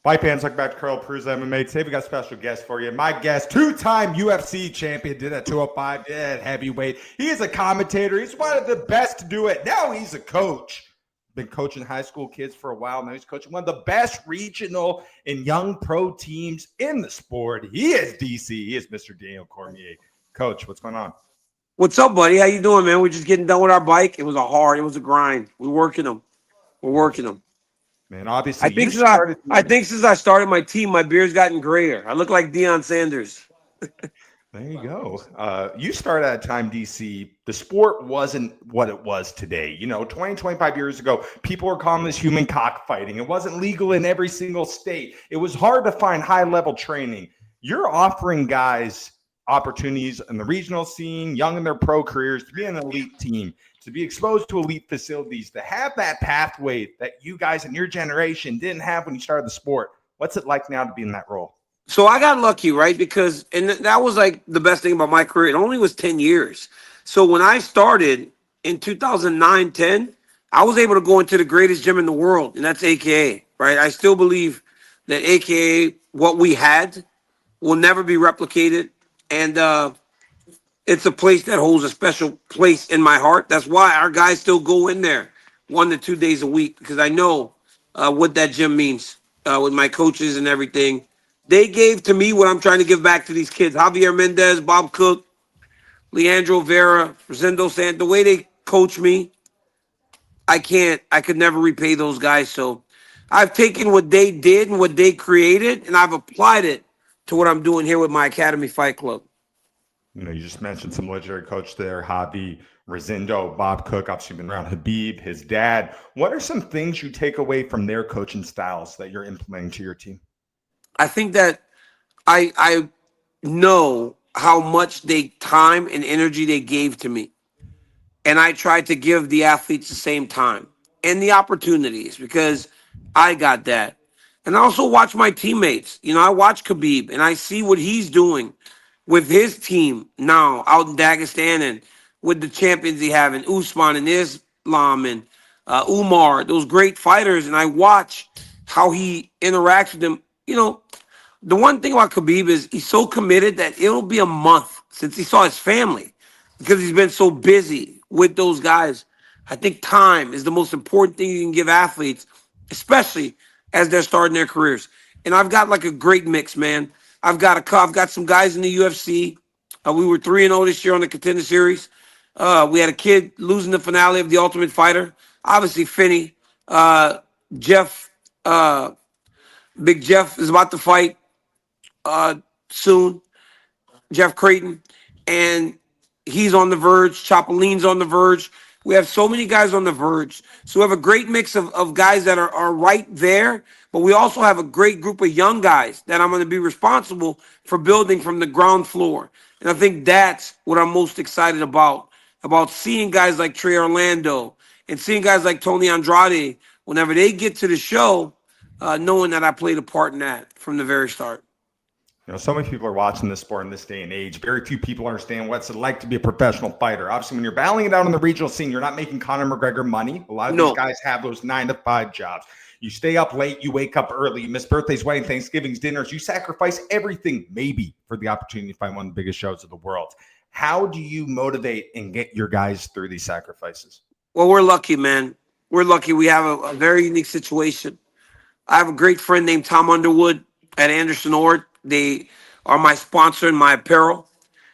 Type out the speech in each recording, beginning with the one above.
Fight fans, welcome back to Curl Peruse MMA. Today we got a special guest for you. My guest, two-time UFC champion, did at 205, did at heavyweight. He is a commentator. He's one of the best to do it. Now he's a coach. Been coaching high school kids for a while. Now he's coaching one of the best regional and young pro teams in the sport. He is DC. He is Mr. Daniel Cormier. Coach, what's going on? What's up, buddy? How you doing, man? We're just getting done with our bike. It was a grind. We're working them. Man, I obviously think since I started my team, my beard's gotten grayer. I look like Deion Sanders. There you go. You started at a time, DC. The sport wasn't what it was today. 20, 25 years ago, people were calling this human cockfighting. It wasn't legal in every single state. It was hard to find high-level training. You're offering guys opportunities in the regional scene, young in their pro careers, to be an elite team, to be exposed to elite facilities, to have that pathway that you guys in your generation didn't have when you started the sport. What's it like now to be in that role? So I got lucky, right? Because that was like the best thing about my career. It only was 10 years. So when I started in 2009, 10, I was able to go into the greatest gym in the world, and that's AKA, right? I still believe that AKA, what we had, will never be replicated. And it's a place that holds a special place in my heart. That's why our guys still go in there 1 to 2 days a week, because I know what that gym means with my coaches and everything. They gave to me what I'm trying to give back to these kids. Javier Mendez, Bob Cook, Leandro Vera, Rosendo Sant. The way they coach me, I could never repay those guys. So I've taken what they did and what they created, and I've applied it to what I'm doing here with my Academy Fight Club. You just mentioned some legendary coach there, Javi, Rosendo, Bob Cook, obviously been around Habib, his dad. What are some things you take away from their coaching styles that you're implementing to your team? I think that I know how much time and energy they gave to me. And I tried to give the athletes the same time and the opportunities, because I got that. And I also watch my teammates. I watch Khabib and I see what he's doing with his team now out in Dagestan, and with the champions he have in Usman and Islam and Umar, those great fighters. And I watch how he interacts with them. The one thing about Khabib is he's so committed that it'll be a month since he saw his family, because he's been so busy with those guys. I think time is the most important thing you can give athletes, especially as they're starting their careers. And I've got like a great mix, man. I've got some guys in the UFC. We were 3-0 this year on the Contender Series. We had a kid losing the finale of The Ultimate Fighter. Obviously, Finney, Jeff, Big Jeff is about to fight soon, Jeff Creighton, and he's on the verge. Chapeline's on the verge. We have so many guys on the verge. So we have a great mix of guys that are right there, but we also have a great group of young guys that I'm going to be responsible for building from the ground floor. And I think that's what I'm most excited about seeing guys like Trey Orlando and seeing guys like Tony Andrade whenever they get to the show, knowing that I played a part in that from the very start. So many people are watching this sport in this day and age. Very few people understand what's it like to be a professional fighter. Obviously, when you're battling it out in the regional scene, you're not making Conor McGregor money. A lot of these guys have those 9-to-5 jobs. You stay up late, you wake up early, you miss birthdays, weddings, Thanksgivings, dinners. You sacrifice everything, maybe, for the opportunity to find one of the biggest shows of the world. How do you motivate and get your guys through these sacrifices? Well, we're lucky, man. We're lucky. We have a very unique situation. I have a great friend named Tom Underwood at Anderson Ord. They are my sponsor in my apparel.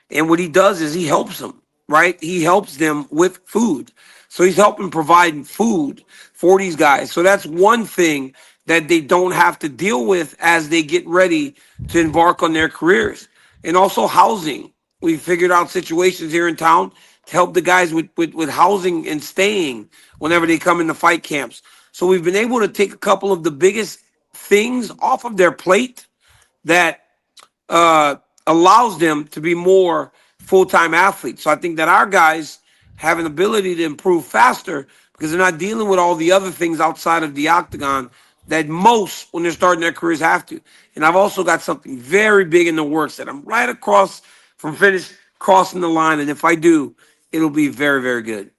And what he does is he helps them, right? He helps them with food. So he's helping provide food for these guys. So that's one thing that they don't have to deal with as they get ready to embark on their careers. And also housing. We figured out situations here in town to help the guys with housing and staying whenever they come into fight camps. So we've been able to take a couple of the biggest things off of their plate that allows them to be more full-time athletes. So I think that our guys have an ability to improve faster because they're not dealing with all the other things outside of the octagon that most, when they're starting their careers, have to. And I've also got something very big in the works that I'm right across from crossing the line. And if I do, it'll be very, very good.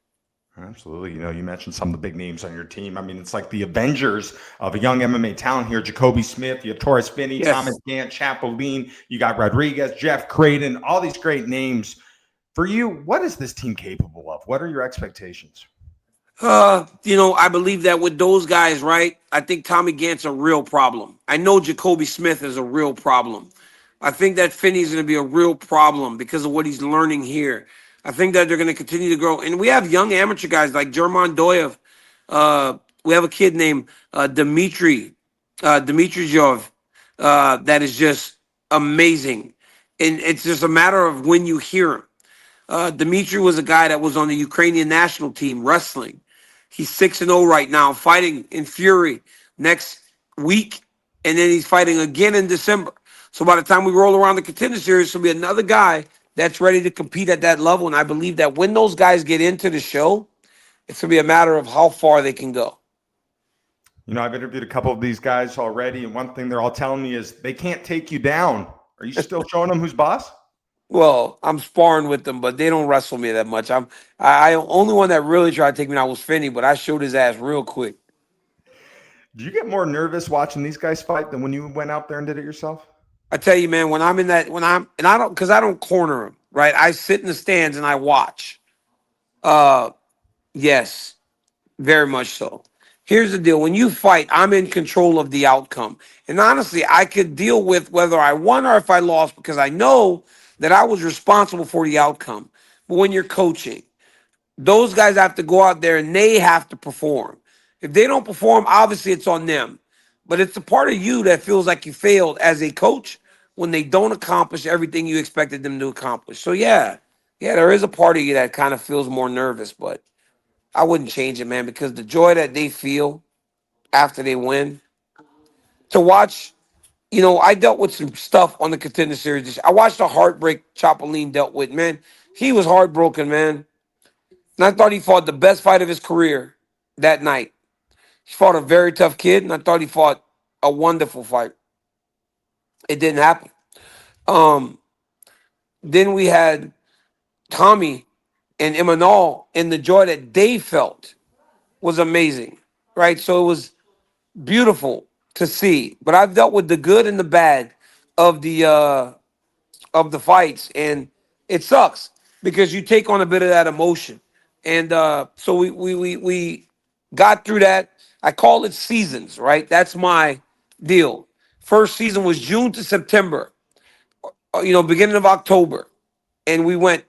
Absolutely. You mentioned some of the big names on your team. I mean, it's like the Avengers of a young MMA talent here. Jacoby Smith, you have Torres Finney, Thomas Yes. Gant, Chapolin, you got Rodriguez, Jeff Creighton, all these great names. For you, what is this team capable of? What are your expectations? I believe that with those guys, right? I think Tommy Gant's a real problem. I know Jacoby Smith is a real problem. I think that Finney's going to be a real problem because of what he's learning here. I think that they're going to continue to grow. And we have young amateur guys like German Doyev. We have a kid named Dmitrijov that is just amazing. And it's just a matter of when you hear him. Dmitry was a guy that was on the Ukrainian national team wrestling. He's 6-0 right now, fighting in Fury next week, and then he's fighting again in December. So by the time we roll around the contender series, there'll be another guy that's ready to compete at that level. And I believe that when those guys get into the show, it's gonna be a matter of how far they can go. I've interviewed a couple of these guys already, and one thing they're all telling me is they can't take you down. Are you still showing them who's boss? Well, I'm sparring with them, but they don't wrestle me that much. I only one that really tried to take me down was Finney, but I showed his ass real quick. Do you get more nervous watching these guys fight than when you went out there and did it yourself? I tell you, man, I don't, because I don't corner them, right? I sit in the stands and I watch. Uh, yes, very much so. Here's the deal: when you fight, I'm in control of the outcome, and honestly, I could deal with whether I won or if I lost because I know that I was responsible for the outcome. But when you're coaching, those guys have to go out there and they have to perform. If they don't perform, obviously it's on them. But it's a part of you that feels like you failed as a coach when they don't accomplish everything you expected them to accomplish. So yeah, there is a part of you that kind of feels more nervous, but I wouldn't change it, man, because the joy that they feel after they win, to watch, I dealt with some stuff on the contender series. I watched the heartbreak Chapolin dealt with, man. He was heartbroken, man. And I thought he fought the best fight of his career that night. He fought a very tough kid, and I thought he fought a wonderful fight. It didn't happen. Um, then we had Tommy and Imanol, and the joy that they felt was amazing, right? So it was beautiful to see. But I've dealt with the good and the bad of the fights, and it sucks because you take on a bit of that emotion. And so we got through that. I call it seasons, right? That's my deal. First season was June to September, beginning of October, and we went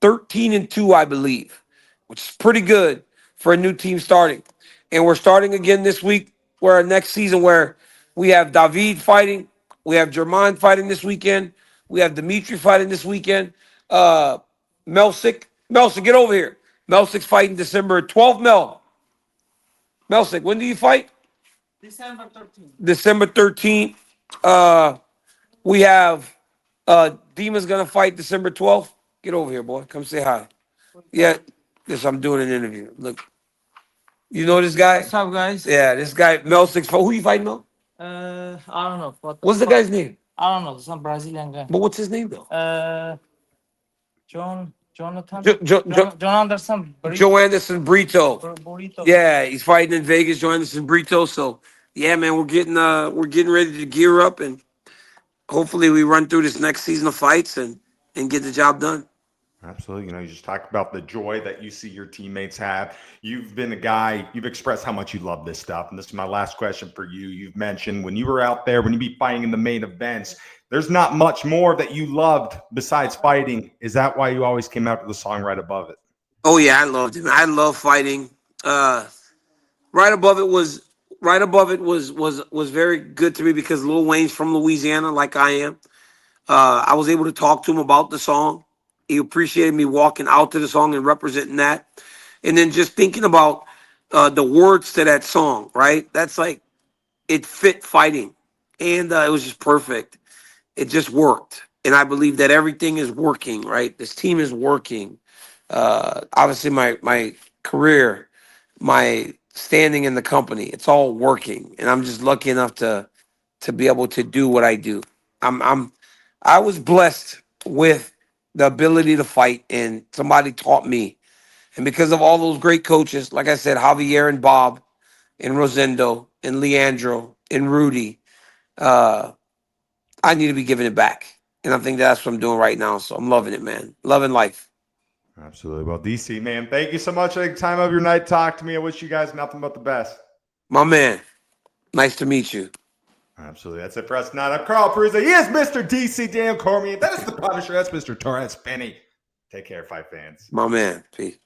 13-2, I believe, which is pretty good for a new team starting. And we're starting again this week, where our next season, where we have David fighting, we have German fighting this weekend, we have Dimitri fighting this weekend. Uh, Melsick, get over here. Melsick's fighting December 12th. Melsick, when do you fight? December 13th. We have Dima's gonna fight December 12th. Get over here, boy. Come say hi. Yeah, yes, I'm doing an interview. Look, you know this guy? What's up, guys? Yeah, this guy Mel 6'4". Who you fighting, Mel? I don't know. What's the guy's name? I don't know. Some Brazilian guy. But what's his name though? Jonathan. John Anderson. Joe Anderson Brito. Burrito. Yeah, he's fighting in Vegas. Joe Anderson Brito. So yeah, man, we're getting ready to gear up, and hopefully we run through this next season of fights and get the job done. Absolutely. You just talked about the joy that you see your teammates have. You've been a guy, you've expressed how much you love this stuff. And this is my last question for you. You've mentioned when you were out there, when you be fighting in the main events, there's not much more that you loved besides fighting. Is that why you always came out to the song right above it? Oh yeah, I loved it. I love fighting. Right above it was very good to me because Lil Wayne's from Louisiana, like I am. I was able to talk to him about the song. He appreciated me walking out to the song and representing that. And then just thinking about the words to that song, right? That's like, it fit fighting. And it was just perfect. It just worked. And I believe that everything is working, right? This team is working. Obviously, my career, my standing in the company, it's all working. And I'm just lucky enough to be able to do what I do. I was blessed with the ability to fight, and somebody taught me And because of all those great coaches, like I said, Javier and Bob and Rosendo and Leandro and Rudy, I need to be giving it back. And I think that's what I'm doing right now. So I'm loving it, man. Loving life. Absolutely. Well, DC, man, thank you so much for taking time of your night to talk to me. I wish you guys nothing but the best. My man, nice to meet you. Absolutely. That's it for us tonight. I'm Carl Peruzza. He is Mr. DC Dan Cormier. That is the Punisher. That's Mr. Torres Penny. Take care, fight fans. My man. Peace.